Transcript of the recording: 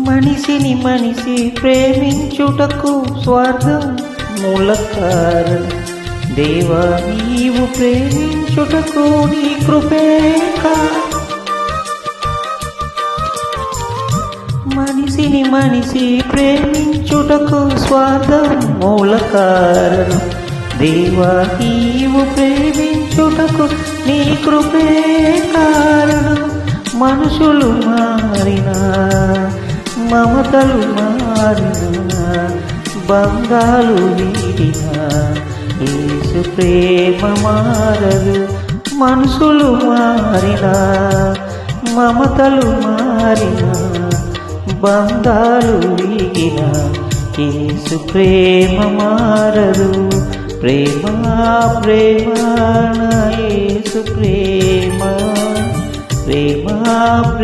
మనిషిని మనిషి ప్రేమించుటకు స్వార్థం మూల కారణం. దేవా నీవు ప్రేమించుటకు నీ కృపే కారణం. మనిషిని మనిషి ప్రేమించుటకు స్వార్థం మూల కారణం. దేవా నీవు ప్రేమించుటకు నీ కృపే కారణం. మనుషులు మారినా మమతలు మారినా బంధాలు వీడినా యేసు ప్రేమ మారదు. మనుషులు మారినా మమతలు మారినా బంధాలు వీడినా యేసు ప్రేమ మారదు. ప్రేమ ప్రేమ నా యేసు ప్రేమ ప్రేమ